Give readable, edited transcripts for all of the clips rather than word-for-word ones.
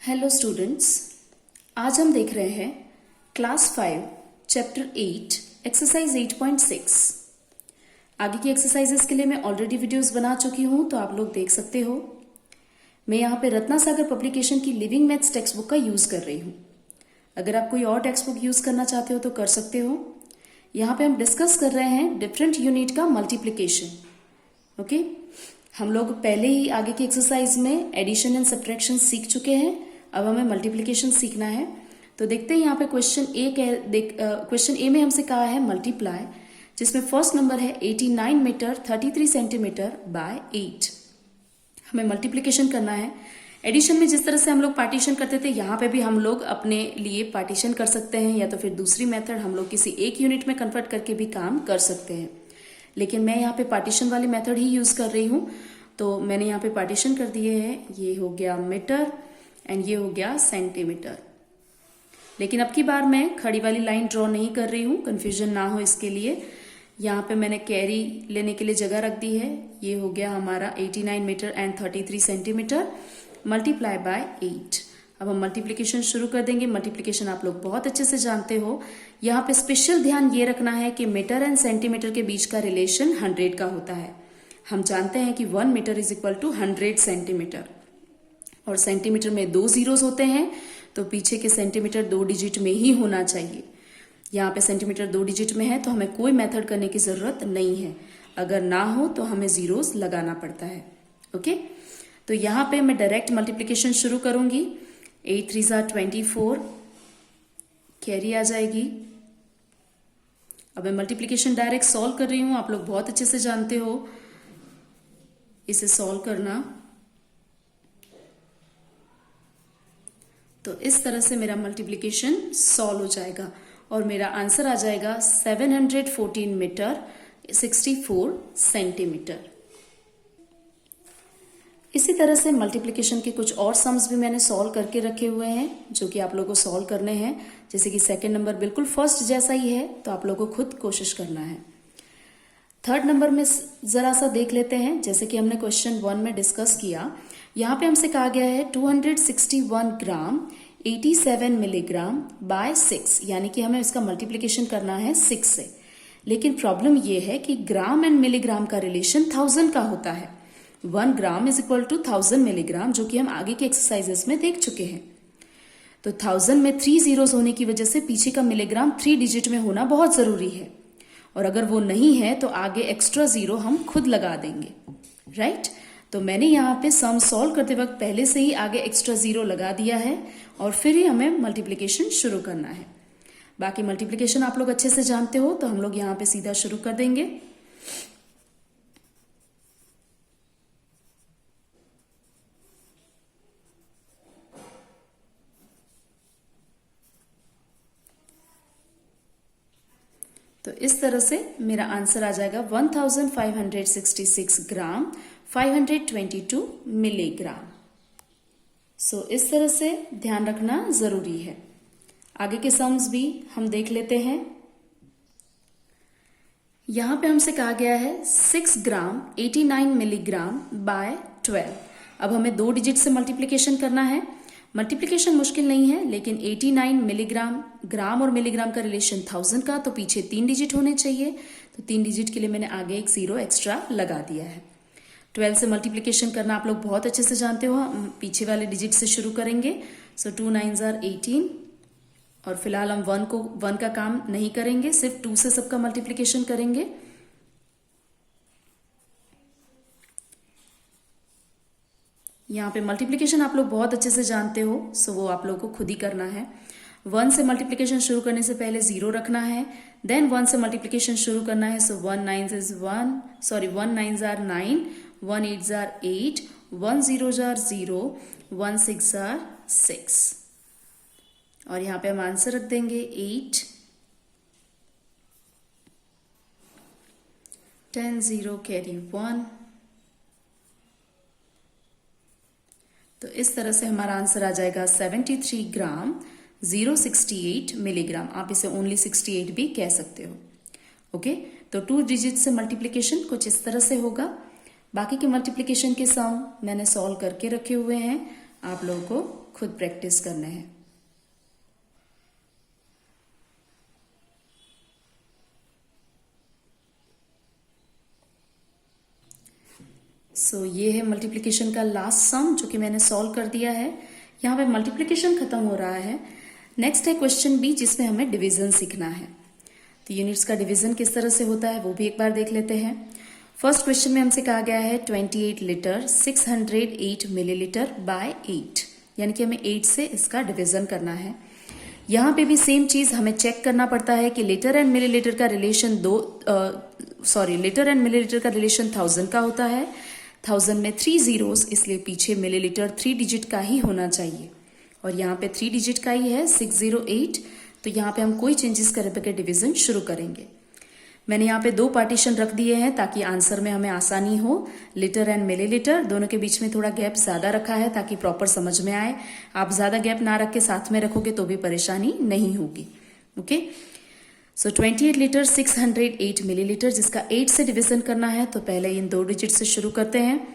Hello students, आज हम देख रहे हैं क्लास 5 चैप्टर 8 एक्सरसाइज 8.6। आगे की एक्सरसाइजेस के लिए मैं ऑलरेडी वीडियोस बना चुकी हूं, तो आप लोग देख सकते हो। मैं यहाँ पे रत्ना सागर पब्लिकेशन की लिविंग मैथ्स टेक्स्ट बुक का यूज कर रही हूँ। अगर आप कोई और टेक्स्ट बुक यूज करना चाहते हो तो कर सकते हो। यहाँ पे हम डिस्कस कर रहे हैं डिफरेंट यूनिट का मल्टीप्लीकेशन। ओके, हम लोग पहले ही आगे की एक्सरसाइज में एडिशन एंड सब्ट्रैक्शन सीख चुके हैं। अब हमें मल्टीप्लिकेशन सीखना है। तो देखते हैं यहाँ पे क्वेश्चन ए में हमसे कहा है मल्टीप्लाई, जिसमें फर्स्ट नंबर है 89 मीटर 33 सेंटीमीटर बाय 8। हमें मल्टीप्लिकेशन करना है। एडिशन में जिस तरह से हम लोग पार्टीशन करते थे, यहाँ पे भी हम लोग अपने लिए पार्टीशन कर सकते हैं, या तो फिर दूसरी मेथड हम लोग किसी एक यूनिट में कन्वर्ट करके भी काम कर सकते हैं। लेकिन मैं यहाँ पे पार्टीशन वाली मेथड ही यूज कर रही हूँ। तो मैंने यहाँ पे पार्टीशन कर दिए हैं। ये हो गया मीटर एंड ये हो गया सेंटीमीटर। लेकिन अब की बार मैं खड़ी वाली लाइन ड्रॉ नहीं कर रही हूँ, कंफ्यूजन ना हो इसके लिए। यहाँ पे मैंने कैरी लेने के लिए जगह रख दी है। ये हो गया हमारा 89 metre and 33 centimetre multiply by 8। अब हम मल्टीप्लिकेशन शुरू कर देंगे। मल्टीप्लिकेशन आप लोग बहुत अच्छे से जानते हो। यहाँ पे स्पेशल ध्यान ये रखना है कि मीटर एंड सेंटीमीटर के बीच का रिलेशन 100 का होता है। हम जानते हैं कि 1 metre is equal to 100 centimetre, और सेंटीमीटर में 2 जीरोस होते हैं, तो पीछे के सेंटीमीटर 2 डिजिट में ही होना चाहिए। यहाँ पे सेंटीमीटर 2 डिजिट में है, तो हमें कोई मेथड करने की जरूरत नहीं है। अगर ना हो तो हमें जीरोस लगाना पड़ता है। ओके, तो यहाँ पे मैं डायरेक्ट मल्टीप्लिकेशन शुरू करूंगी। 8 3 ज़ा 24, कैरी आ जाएगी। अब मैं मल्टीप्लिकेशन डायरेक्ट सॉल्व कर रही हूं। आप लोग बहुत अच्छे से जानते हो इसे सॉल्व करना। तो इस तरह से मेरा मल्टीप्लिकेशन सॉल्व हो जाएगा और मेरा आंसर आ जाएगा 714 मीटर 64 सेंटीमीटर। इसी तरह से मल्टीप्लिकेशन के कुछ और सम्स भी मैंने सॉल्व करके रखे हुए हैं, जो कि आप लोगों को सॉल्व करने हैं। जैसे कि सेकंड नंबर बिल्कुल फर्स्ट जैसा ही है, तो आप लोगों को खुद कोशिश करना है। थर्ड नंबर में जरा सा देख लेते हैं। जैसे कि हमने क्वेश्चन 1 में डिस्कस किया, यहाँ पे हमसे कहा गया है 261 ग्राम 87 मिलीग्राम बाय 6, यानी कि हमें इसका मल्टीप्लिकेशन करना है 6 से। लेकिन प्रॉब्लम यह है कि ग्राम एंड मिलीग्राम का रिलेशन 1000 का होता है। 1 gram is equal to 1000 milligram, जो कि हम आगे के एक्सरसाइजेस में देख चुके हैं। तो 1000 में 3 जीरोस होने की वजह से पीछे का मिलीग्राम 3 डिजिट में होना बहुत जरूरी है, और अगर वो नहीं है तो आगे एक्स्ट्रा जीरो हम खुद लगा देंगे, राइट। तो मैंने यहाँ पे सम सॉल्व करते वक्त पहले से ही आगे एक्स्ट्रा जीरो लगा दिया है, और फिर ही हमें मल्टीप्लिकेशन शुरू करना है। बाकी मल्टीप्लिकेशन आप लोग अच्छे से जानते हो, तो हम लोग यहाँ पे सीधा शुरू कर देंगे। तो इस तरह से मेरा आंसर आ जाएगा 1566 ग्राम 522 मिलीग्राम। सो इस तरह से ध्यान रखना जरूरी है। आगे के सम्स भी हम देख लेते हैं। यहां पे हमसे कहा गया है 6 ग्राम 89 मिलीग्राम बाय 12। अब हमें 2 डिजिट से मल्टीप्लिकेशन करना है। मल्टीप्लिकेशन मुश्किल नहीं है, लेकिन 89 मिलीग्राम, ग्राम और मिलीग्राम का रिलेशन 1000 का, तो पीछे 3 डिजिट होने चाहिए। तो 3 डिजिट के लिए मैंने आगे एक जीरो एक्स्ट्रा लगा दिया है। 12 से मल्टीप्लिकेशन करना आप लोग बहुत अच्छे से जानते हो। हम पीछे वाले डिजिट से शुरू करेंगे। सो 2 9 ज़ा 18, और फिलहाल हम 1 का काम नहीं करेंगे, सिर्फ 2 से सबका मल्टीप्लिकेशन करेंगे। यहाँ पे मल्टीप्लिकेशन आप लोग बहुत अच्छे से जानते हो, सो वो आप लोगों को खुद ही करना है। 1 से मल्टीप्लिकेशन शुरू करने से पहले 0 रखना है, देन 1 से मल्टीप्लिकेशन शुरू करना है। सो 1 9 ज़ा 9, 1 8 ज़ा 8, 1 0 ज़ा 0, 1 6 ज़ा 6, और यहाँ पे हम आंसर रख देंगे 8, 10 0 कैरी 1। तो इस तरह से हमारा आंसर आ जाएगा 73 ग्राम 068 मिलीग्राम। आप इसे ओनली 68 भी कह सकते हो। ओके, तो 2 डिजिट से मल्टीप्लिकेशन कुछ इस तरह से होगा। बाकी के मल्टीप्लिकेशन के सम मैंने सॉल्व करके रखे हुए हैं। आप लोगों को खुद प्रैक्टिस करना है। ये है मल्टीप्लिकेशन का लास्ट सम जो कि मैंने सॉल्व कर दिया है। यहाँ पे मल्टीप्लिकेशन खत्म हो रहा है। नेक्स्ट है क्वेश्चन बी, जिसमें हमें डिवीजन सीखना है। तो यूनिट्स का डिवीजन किस तरह से होता है वो भी एक बार देख लेते हैं। फर्स्ट क्वेश्चन में हमसे कहा गया है 28 लीटर 608 मिलीलीटर बाय 8, यानी कि हमें 8 से इसका डिवीजन करना है। यहाँ पे भी सेम चीज हमें चेक करना पड़ता है कि लीटर एंड मिलीलीटर का रिलेशन लीटर एंड मिलीलीटर का रिलेशन 1000 का होता है। 1000 में 3 जीरोस, इसलिए पीछे मिलीलीटर 3 डिजिट का ही होना चाहिए, और यहाँ पे 3 डिजिट का ही है 608। तो यहाँ पे हम कोई चेंजेस करे बगैर डिवीजन शुरू करेंगे। मैंने यहाँ पे 2 पार्टीशन रख दिए हैं ताकि आंसर में हमें आसानी हो। लीटर एंड मिलीलीटर दोनों के बीच में थोड़ा गैप ज्यादा रखा है ताकि प्रॉपर समझ में आए। आप ज्यादा गैप ना रख के साथ में रखोगे तो भी परेशानी नहीं होगी। ओके, 28 लीटर 608 मिलीलीटर, जिसका 8 से डिवीजन करना है, तो पहले इन 2 डिजिट से शुरू करते हैं।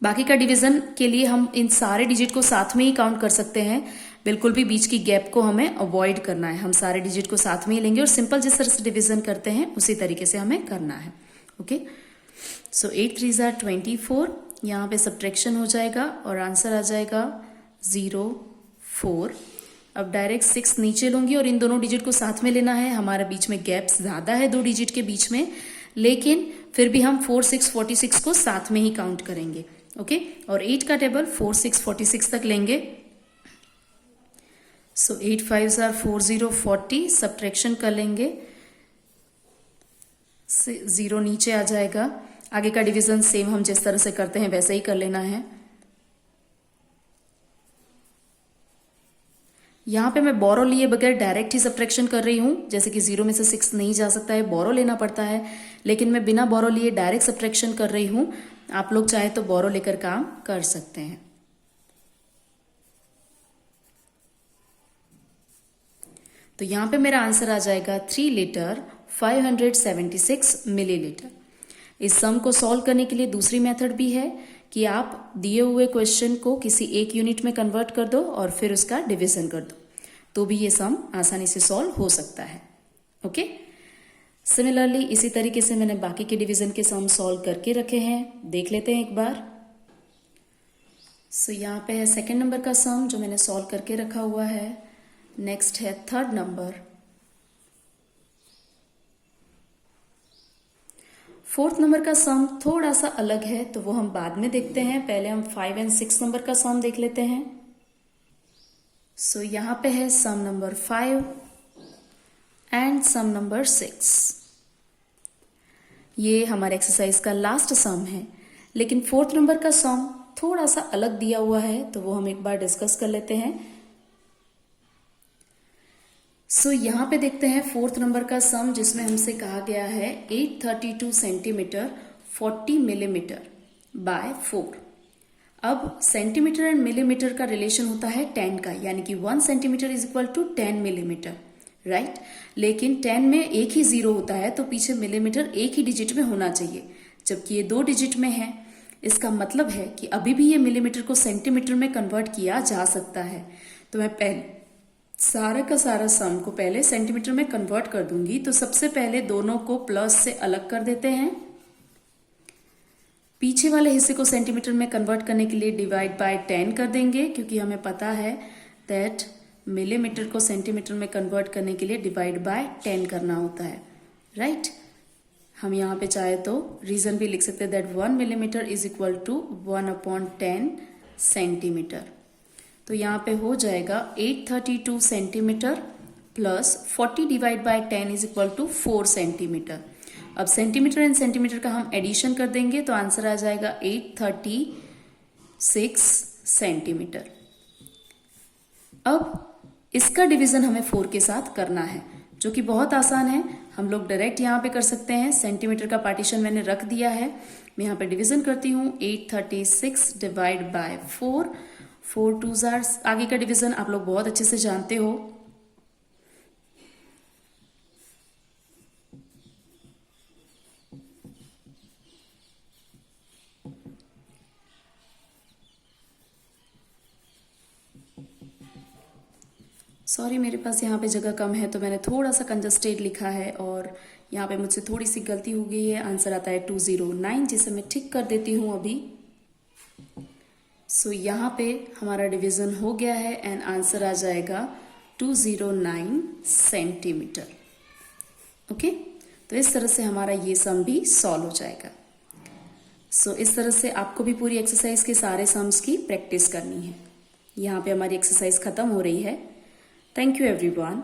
बाकी का डिवीजन के लिए हम इन सारे डिजिट को साथ में ही काउंट कर सकते हैं। बिल्कुल भी बीच की गैप को हमें अवॉइड करना है। हम सारे डिजिट को साथ में ही लेंगे और सिंपल जिस तरह से डिवीजन करते हैं उसी तरीके से हमें करना है। ओके, 8 3 जार 24, यहाँ पे सब्ट्रैक्शन हो जाएगा और आंसर आ जाएगा 0 4। अब डायरेक्ट 6 नीचे लूंगी और इन दोनों डिजिट को साथ में लेना है। हमारे बीच में गैप ज्यादा है 2 डिजिट के बीच में, लेकिन फिर भी हम 4 6 46 को साथ में ही काउंट करेंगे। ओके, और 8 का टेबल 4 6 46 तक लेंगे। 8 5 जार 40 40, सब्ट्रैक्शन कर लेंगे, 0 नीचे आ जाएगा। आगे का डिवीजन सेम हम जिस तरह से करते हैं वैसे ही कर लेना है। यहाँ पे मैं बोरो लिए बगैर डायरेक्ट ही सब्ट्रैक्शन कर रही हूँ, जैसे कि 0 में से 6 नहीं जा सकता है, बोरो लेना पड़ता है, लेकिन मैं बिना बोरो लिए डायरेक्ट सब्ट्रैक्शन कर रही हूँ। आप लोग चाहे तो बोरो लेकर काम कर सकते हैं। तो यहाँ पे मेरा आंसर आ जाएगा 3 लीटर 576 मिलीलीटर। इस सम को सॉल्व करने के लिए दूसरी मेथड भी है कि आप दिए हुए क्वेश्चन को किसी एक यूनिट में कन्वर्ट कर दो और फिर उसका डिवीजन कर दो, तो भी ये सम आसानी से सॉल्व हो सकता है। ओके, सिमिलरली इसी तरीके से मैंने बाकी के डिवीजन के सम सॉल्व करके रखे हैं, देख लेते हैं एक बार। यहाँ पे है सेकेंड नंबर का सम जो मैंने सॉल्व करके रखा हुआ है। नेक्स्ट है थर्ड नंबर। फोर्थ नंबर का सम थोड़ा सा अलग है, तो वो हम बाद में देखते हैं। पहले हम 5 एंड 6 नंबर का सम देख लेते हैं। यहां पे है सम नंबर 5 एंड सम नंबर 6। ये हमारे एक्सरसाइज का लास्ट सम है, लेकिन फोर्थ नंबर का सम थोड़ा सा अलग दिया हुआ है, तो वो हम एक बार डिस्कस कर लेते हैं। यहाँ पे देखते हैं फोर्थ नंबर का सम, जिसमें हमसे कहा गया है 832 सेंटीमीटर 40 मिलीमीटर बाय 4। अब सेंटीमीटर एंड मिलीमीटर का रिलेशन होता है 10 का, यानी कि 1 centimetre is equal to 10 millimetre, right. लेकिन 10 में एक ही 0 होता है, तो पीछे मिलीमीटर एक ही डिजिट में होना चाहिए, जबकि ये 2 डिजिट में है। इसका मतलब है कि अभी भी ये मिलीमीटर को सेंटीमीटर में कन्वर्ट किया जा सकता है। तो मैं पहले सारा का सारा सम को पहले सेंटीमीटर में कन्वर्ट कर दूंगी। तो सबसे पहले दोनों को प्लस से अलग कर देते हैं। पीछे वाले हिस्से को सेंटीमीटर में कन्वर्ट करने के लिए डिवाइड बाय 10 कर देंगे, क्योंकि हमें पता है दैट मिलीमीटर को सेंटीमीटर में कन्वर्ट करने के लिए डिवाइड बाय 10 करना होता है, राइट। हम यहाँ पे चाहे तो रीजन भी लिख सकते हैं that 1 millimetre is equal to 1/10 centimetre. तो यहाँ पे हो जाएगा 832 centimetre plus 40 divide by 10 is equal to 4 centimetre. अब सेंटीमीटर एंड सेंटीमीटर का हम एडिशन कर देंगे, तो आंसर आ जाएगा 836 सेंटीमीटर। अब इसका डिवीजन हमें 4 के साथ करना है, जो कि बहुत आसान है। हम लोग डायरेक्ट यहाँ पे कर सकते हैं। सेंटीमीटर का पार्टीशन मैंने रख दिया है, मैं यहाँ पे डिवीजन करती हूँ। 836 डिवाइड बाय 4, 4 2 जार, आगे का डिवीजन आप लोग बहुत अच्छे से जानते हो। सॉरी, मेरे पास यहाँ पे जगह कम है तो मैंने थोड़ा सा कंजस्टेड लिखा है और यहाँ पे मुझसे थोड़ी सी गलती हो गई है। आंसर आता है 209, जिसे मैं ठीक कर देती हूँ अभी। सो यहाँ पे हमारा डिवीजन हो गया है एंड आंसर आ जाएगा 209 सेंटीमीटर। ओके, तो इस तरह से हमारा ये सम भी सॉल्व हो जाएगा। सो इस तरह से आपको भी पूरी एक्सरसाइज के सारे सम्स की प्रैक्टिस करनी है। यहाँ पे हमारी एक्सरसाइज खत्म हो रही है। Thank you everyone.